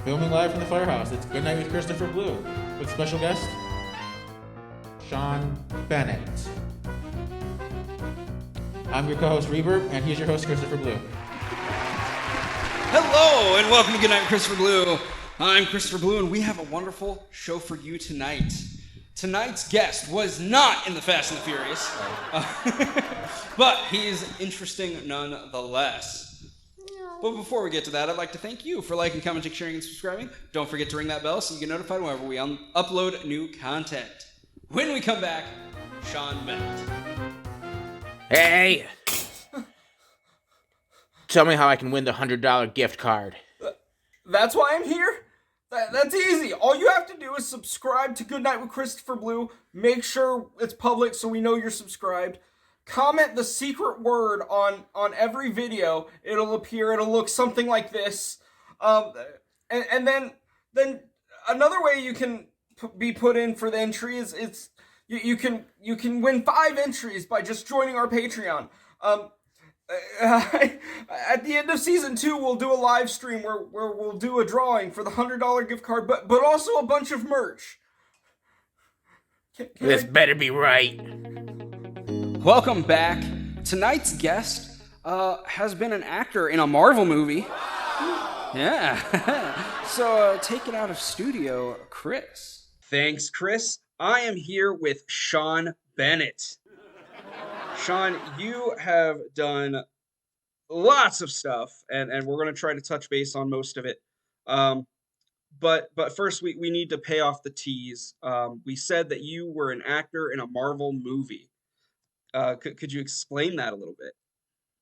Filming live from the firehouse, it's Good Night with Christopher Blue, with special guest, Sean Bennett. I'm your co-host, Reverb, and he's your host, Christopher Blue. Hello, and welcome to Good Night with Christopher Blue. I'm Christopher Blue, and we have a wonderful show for you tonight. Tonight's guest was not in the Fast and the Furious, but he's interesting nonetheless. But before we get to that, I'd like to thank you for liking, commenting, sharing, and subscribing. Don't forget to ring that bell so you get notified whenever we upload new content. When we come back, Sean Bennett. Hey! Tell me how I can win the $100 gift card. That's why I'm here? That's easy. All you have to do is subscribe to Good Night with Christopher Blue. Make sure it's public so we know you're subscribed. Comment the secret word on every video. It'll appear. It'll look something like this. And then another way you can be put in for the entry is you can win 5 entries by just joining our Patreon. At the end of season 2, we'll do a live stream where we'll do a drawing for the $100 gift card, but also a bunch of merch. This better be right. Welcome back. Tonight's guest has been an actor in a Marvel movie. Yeah. So take it out of studio, Chris. Thanks, Chris. I am here with Sean Bennett. Sean, you have done lots of stuff, and we're going to try to touch base on most of it. But first, we need to pay off the tease. We said that you were an actor in a Marvel movie. Could you explain that a little bit?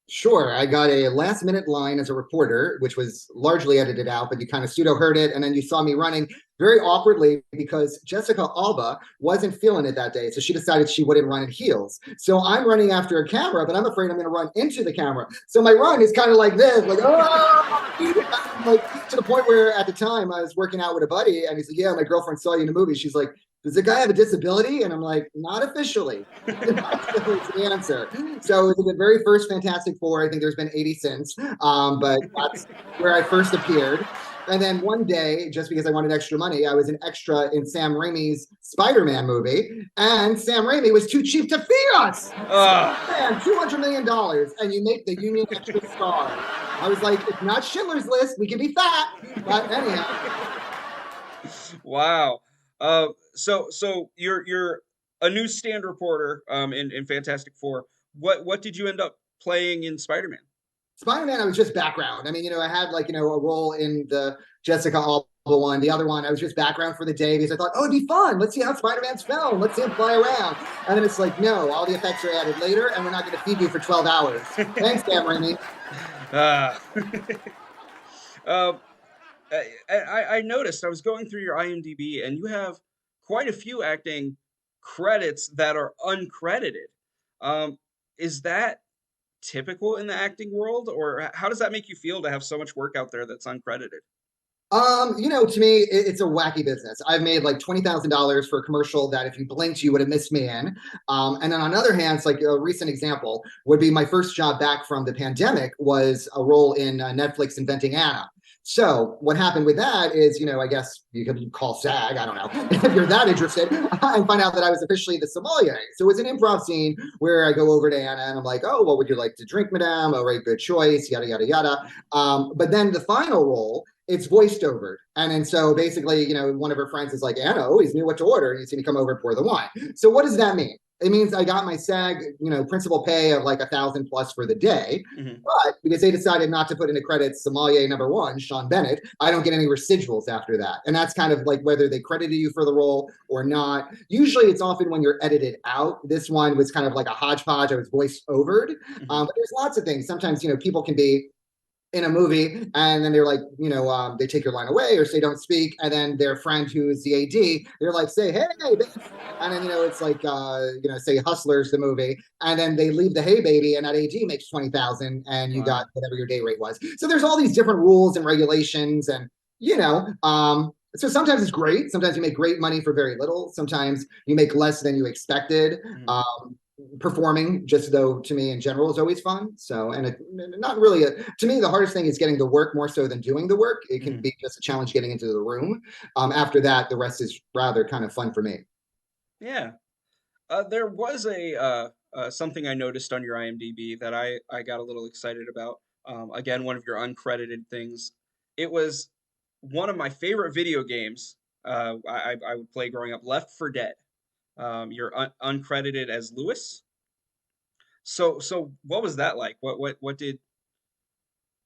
Sure. I got a last-minute line as a reporter, which was largely edited out, but you kind of pseudo-heard it, and then you saw me running very awkwardly because Jessica Alba wasn't feeling it that day, so she decided she wouldn't run in heels. So I'm running after a camera, but I'm afraid I'm going to run into the camera. So my run is kind of like this, like, oh! Like, to the point where at the time I was working out with a buddy, and he said, yeah, my girlfriend saw you in the movie. She's like, does the guy have a disability? And I'm like, not officially. That's the answer. So it was the very first Fantastic Four. I think there's been 80 since, but that's where I first appeared. And then one day, just because I wanted extra money, I was an extra in Sam Raimi's Spider-Man movie, and Sam Raimi was too cheap to feed us. Man, $200 million, and you make the Union extra star. I was like, it's not Schindler's List. We can be fat, but anyhow. Wow. So you're a newsstand reporter in Fantastic Four. What did you end up playing in Spider-Man? Spider-Man, I was just background. I mean, I had a role in the Jessica Alba one. The other one, I was just background for the day because I thought, oh, it'd be fun. Let's see how Spider-Man's filmed. Let's see him fly around. And then it's like, no, all the effects are added later, and we're not going to feed you for 12 hours. Thanks, Sam Raimi. I noticed, I was going through your IMDb, and you have quite a few acting credits that are uncredited. Is that typical in the acting world, or how does that make you feel to have so much work out there that's uncredited? To me, it's a wacky business. I've made like $20,000 for a commercial that if you blinked, you would have missed me in. And then on the other hand, it's like a recent example would be my first job back from the pandemic was a role in Netflix Inventing Anna. So what happened with that is, I guess you could call SAG, I don't know, if you're that interested, and find out that I was officially the sommelier. So it was an improv scene where I go over to Anna and I'm like, oh, what would you like to drink, madame? All right, good choice, yada, yada, yada. But then the final role, it's voiced over. And then so basically, one of her friends is like, Anna always knew what to order. He's going to come over and pour the wine. So what does that mean? It means I got my SAG, principal pay of like $1,000 plus for the day. Mm-hmm. But because they decided not to put in the credits sommelier number 1, Sean Bennett, I don't get any residuals after that. And that's kind of like whether they credited you for the role or not. Usually it's often when you're edited out. This one was kind of like a hodgepodge. I was voiced overed. Mm-hmm. But there's lots of things. Sometimes, people can be in a movie and then they're like, they take your line away or say don't speak, and then their friend who's the AD, they're like, say hey, and then it's like say Hustlers the movie, and then they leave the hey baby and that AD makes 20,000 and you got whatever your day rate was. So there's all these different rules and regulations, and so sometimes it's great. Sometimes you make great money for very little. Sometimes you make less than you expected. performing, just though to me in general is always fun. So, and not really to me, the hardest thing is getting the work more so than doing the work. It can be just a challenge getting into the room. After that, the rest is rather kind of fun for me. Yeah. There was a something I noticed on your IMDb that I got a little excited about. Again, one of your uncredited things. It was one of my favorite video games. I would play growing up, Left 4 Dead. You're uncredited as Lewis. So what was that like? What did?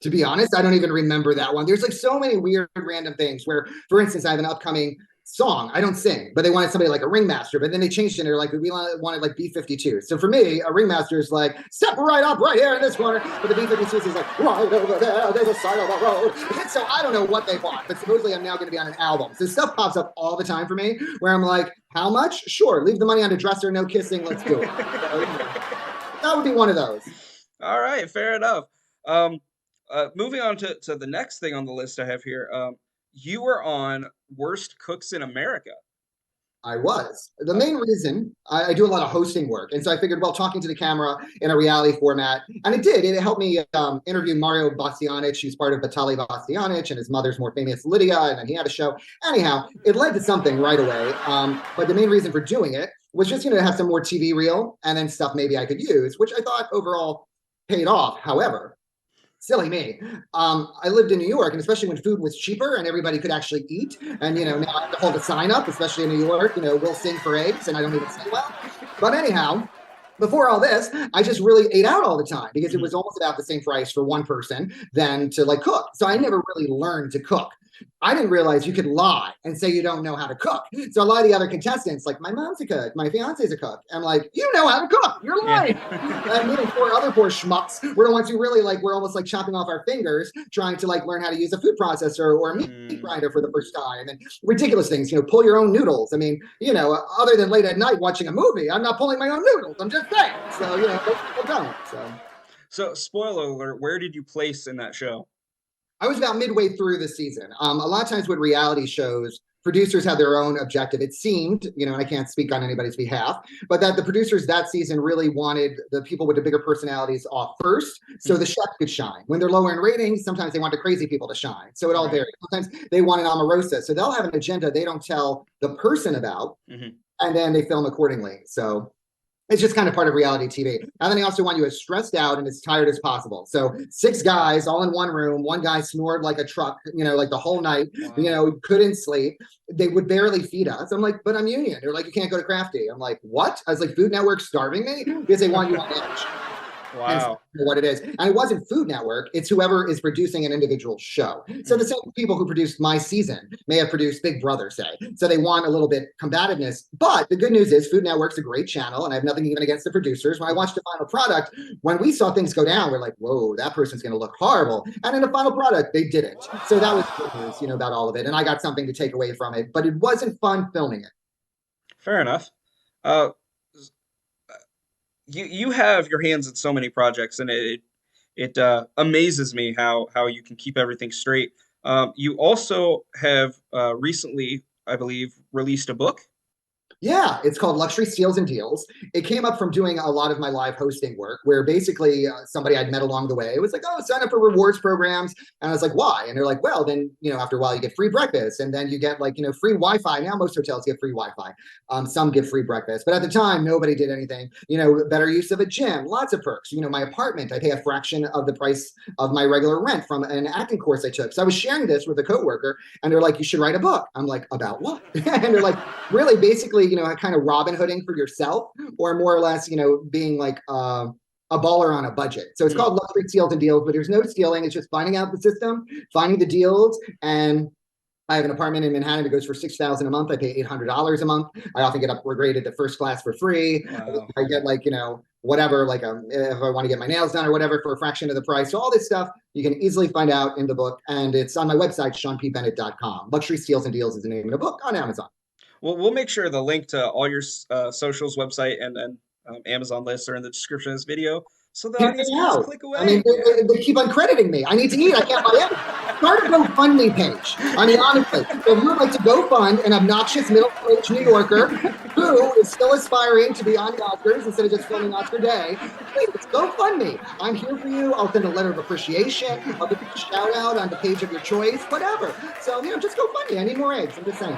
To be honest, I don't even remember that one. There's like so many weird random things where, for instance, I have an upcoming song. I don't sing, but they wanted somebody like a ringmaster, but then they changed it. They're like, we wanted like B-52. So for me, a ringmaster is like, step right up right here in this corner. But the B-52 is like, right over there, there's a side of the road. And so I don't know what they bought, but supposedly I'm now going to be on an album. So stuff pops up all the time for me where I'm like, how much? Sure, leave the money on the dresser, no kissing, let's do it. So, that would be one of those. All right, fair enough. Moving on to the next thing on the list I have here. You were on Worst Cooks in America. I was. The main reason I do a lot of hosting work. And so I figured, well, talking to the camera in a reality format, and it did. It helped me interview Mario Bastianich. He's part of Batali Bastianich, and his mother's more famous, Lydia, and then he had a show. Anyhow, it led to something right away. But the main reason for doing it was just, to have some more TV reel and then stuff maybe I could use, which I thought overall paid off. However, silly me. I lived in New York, and especially when food was cheaper and everybody could actually eat. And, now I have to hold a sign up, especially in New York, we'll sing for eggs, and I don't even say well. But anyhow, before all this, I just really ate out all the time because it was almost about the same price for one person than to like cook. So I never really learned to cook. I didn't realize you could lie and say you don't know how to cook. So a lot of the other contestants, like my mom's a cook, my fiance's a cook. I'm like, you know how to cook. You're lying. Yeah. And me and four other poor schmucks were the ones who really we're almost like chopping off our fingers trying to learn how to use a food processor or a meat grinder for the first time. And ridiculous things, pull your own noodles. I mean, other than late at night watching a movie, I'm not pulling my own noodles. I'm just saying. So, most people don't. So spoiler alert, where did you place in that show? I was about midway through the season. A lot of times with reality shows, producers have their own objective. It seemed, and I can't speak on anybody's behalf, but that the producers that season really wanted the people with the bigger personalities off first so the chef could shine. When they're lower in ratings, sometimes they want the crazy people to shine. So it all varies. Sometimes they want an Omarosa. So they'll have an agenda they don't tell the person about, and then they film accordingly. So it's just kind of part of reality TV. And then they also want you as stressed out and as tired as possible. So 6 guys all in one room. One guy snored like a truck, the whole night, couldn't sleep. They would barely feed us. I'm like, but I'm union. They're like, you can't go to Crafty. I'm like, what? I was like, Food Network starving me? Because they want you on edge. Wow. What it is. And it wasn't Food Network. It's whoever is producing an individual show. So the same people who produced my season may have produced Big Brother, say. So they want a little bit combativeness. But the good news is Food Network's a great channel, and I have nothing even against the producers. When I watched the final product, when we saw things go down, we're like, whoa, that person's going to look horrible. And in the final product, they didn't. So that was good news, about all of it. And I got something to take away from it. But it wasn't fun filming it. Fair enough. You have your hands in so many projects, and it amazes me how you can keep everything straight. You also have recently, I believe, released a book. Yeah, it's called Luxury Steals and Deals. It came up from doing a lot of my live hosting work where basically somebody I'd met along the way was like, oh, sign up for rewards programs. And I was like, why? And they're like, well, then, after a while you get free breakfast and then you get free Wi-Fi. Now most hotels get free Wi-Fi. Some give free breakfast. But at the time, nobody did anything. Better use of a gym, lots of perks. My apartment, I pay a fraction of the price of my regular rent from an acting course I took. So I was sharing this with a coworker and they're like, you should write a book. I'm like, about what? And they're like, really, basically, kind of Robin Hooding for yourself, or more or less, being like a baller on a budget. So it's called Luxury Steals and Deals, but there's no stealing. It's just finding out the system, finding the deals. And I have an apartment in Manhattan that goes for $6,000 a month. I pay $800 a month. I often get upgraded to first class for free. Wow. I get whatever, if I want to get my nails done or whatever for a fraction of the price. So all this stuff you can easily find out in the book. And it's on my website, SeanPBennett.com. Luxury Steals and Deals is the name of the book on Amazon. Well, we'll make sure the link to all your socials, website, and Amazon lists are in the description of this video, so the audience can just click away. I mean, they keep uncrediting me. I need to eat. I can't buy it. start a GoFundMe page. I mean, honestly, if you would like to go fund an obnoxious middle-aged New Yorker who is still aspiring to be on the Oscars instead of just filming Oscar Day, please, go fund me. I'm here for you. I'll send a letter of appreciation. I'll give you a shout out on the page of your choice, whatever. So, just go fund me. I need more eggs. I'm just saying.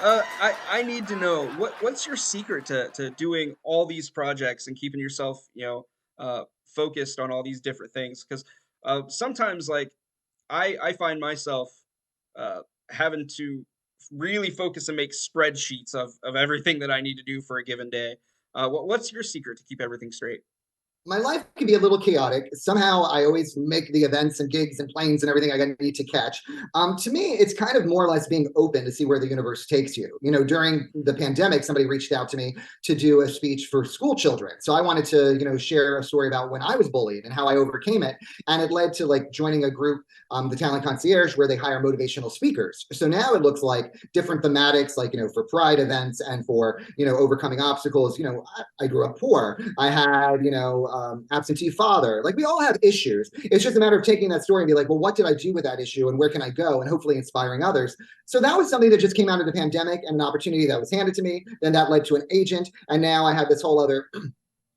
I need to know what's your secret to doing all these projects and keeping yourself, focused on all these different things? Because sometimes, like, I find myself having to really focus and make spreadsheets of everything that I need to do for a given day. What's your secret to keep everything straight? My life can be a little chaotic. Somehow I always make the events and gigs and planes and everything I need to catch. To me, it's kind of more or less being open to see where the universe takes you. During the pandemic, somebody reached out to me to do a speech for school children. So I wanted to, share a story about when I was bullied and how I overcame it. And it led to like joining a group, the Talent Concierge, where they hire motivational speakers. So now it looks like different thematics, like, for pride events and for, overcoming obstacles. I grew up poor. I had, absentee father. Like, we all have issues. It's just a matter of taking that story and be like, well, what did I do with that issue and where can I go, and hopefully inspiring others. So that was something that just came out of the pandemic and an opportunity that was handed to me. Then that led to an agent. And now I have this whole other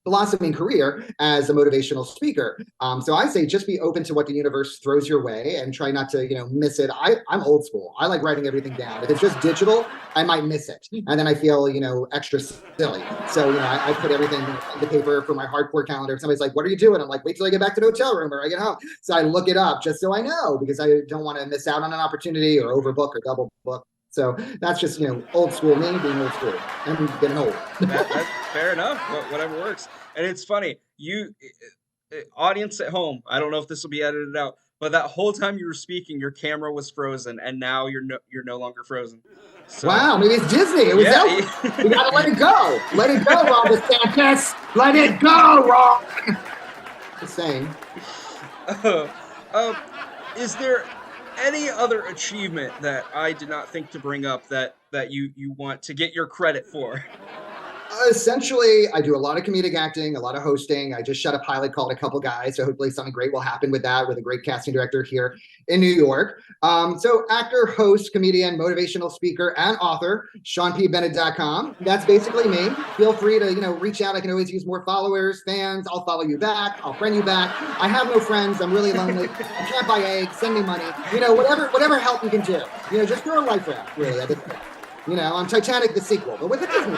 blossoming career as a motivational speaker. So I say just be open to what the universe throws your way and try not to, miss it. I'm old school. I like writing everything down. If it's just digital, I might miss it. And then I feel, extra silly. So, I put everything in the paper for my hardcore calendar. If somebody's like, what are you doing? I'm like, wait till I get back to the hotel room or I get home. So I look it up just so I know, because I don't want to miss out on an opportunity or overbook or double book. So that's just, old school me being old school and getting old. That's fair enough. Whatever works. And it's funny, you audience at home, I don't know if this will be edited out, but that whole time you were speaking, your camera was frozen, and now you're no longer frozen. So, wow, maybe it's Disney. It was out. We gotta let it go. Let it go, Ron DeSantis. Let it go, Ron. Just saying. Is there any other achievement that I did not think to bring up that you want to get your credit for? Essentially, I do a lot of comedic acting, a lot of hosting. I just shot a pilot called A Couple Guys, so hopefully something great will happen with that, with a great casting director here in New York. So actor, host, comedian, motivational speaker, and author, SeanPBennett.com. That's basically me. Feel free to, reach out. I can always use more followers, fans. I'll follow you back. I'll friend you back. I have no friends. I'm really lonely. I can't buy eggs. Send me money. Whatever help you can do. Just throw a life raft, really. I'm Titanic the sequel, but with a Disney.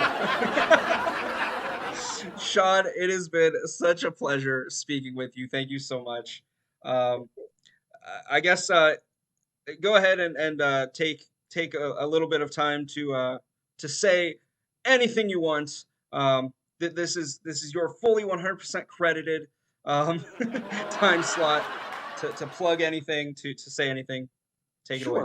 Sean, it has been such a pleasure speaking with you. Thank you so much. I guess go ahead and take a little bit of time to say anything you want. This is your fully 100% credited time slot to plug anything, to say anything. Take it away.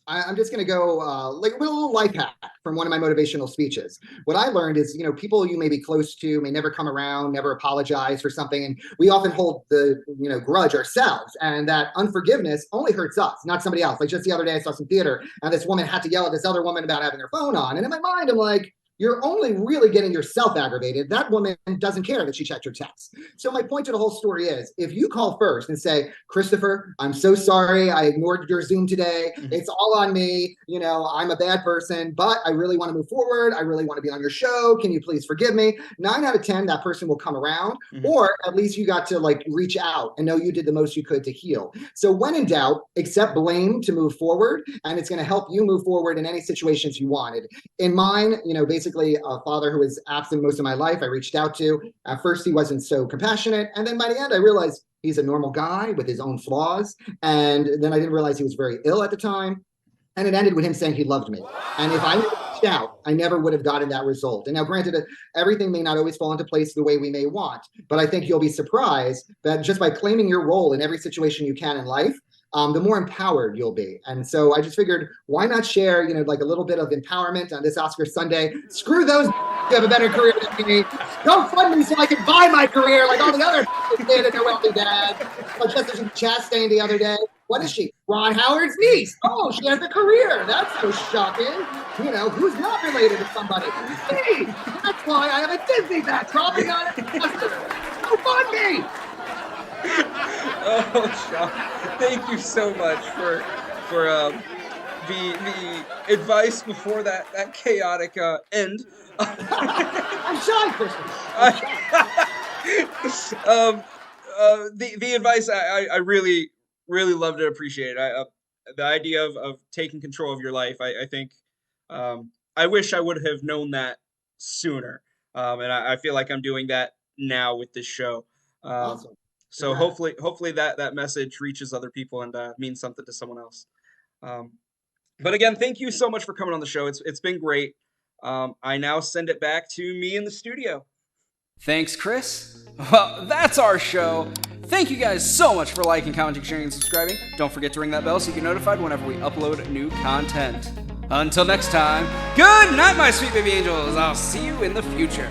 I'm just going to go with a little life hack from one of my motivational speeches. What I learned is, people you may be close to may never come around, never apologize for something. And we often hold the, grudge ourselves. And that unforgiveness only hurts us, not somebody else. Like just the other day, I saw some theater and this woman had to yell at this other woman about having her phone on. And in my mind, I'm like, you're only really getting yourself aggravated. That woman doesn't care that she checked your text. So my point to the whole story is, if you call first and say, Christopher, I'm so sorry. I ignored your Zoom today. It's all on me. I'm a bad person, but I really want to move forward. I really want to be on your show. Can you please forgive me? 9 out of 10, that person will come around, or at least you got to reach out and know you did the most you could to heal. So when in doubt, accept blame to move forward, and it's going to help you move forward in any situations you wanted. In mine, basically a father who was absent most of my life, I reached out to. At first, he wasn't so compassionate. And then by the end, I realized he's a normal guy with his own flaws. And then I didn't realize he was very ill at the time. And it ended with him saying he loved me. And if I reached out, I never would have gotten that result. And now, granted, everything may not always fall into place the way we may want. But I think you'll be surprised that just by claiming your role in every situation you can in life, the more empowered you'll be. And so I just figured, why not share, a little bit of empowerment on this Oscar Sunday? Screw those who have a better career than me. Don't fund me so I can buy my career like all the other did and their wealthy dads. Like Jessica Chastain the other day. What is she? Ron Howard's niece. Oh, she has a career. That's so shocking. Who's not related to somebody? Me. That's why I have a Disney backdrop and not an Oscar. Don't fund me. Oh, Sean, thank you so much for the advice before that chaotic end. I'm shy, Christian. The advice I really loved and appreciate. The idea of taking control of your life. I think I wish I would have known that sooner. And I feel like I'm doing that now with this show. Awesome. So Congrats. hopefully that message reaches other people and means something to someone else. But again, thank you so much for coming on the show. It's been great. I now send it back to me in the studio. Thanks, Chris. Well, that's our show. Thank you guys so much for liking, commenting, sharing, and subscribing. Don't forget to ring that bell so you get notified whenever we upload new content. Until next time, good night, my sweet baby angels. I'll see you in the future.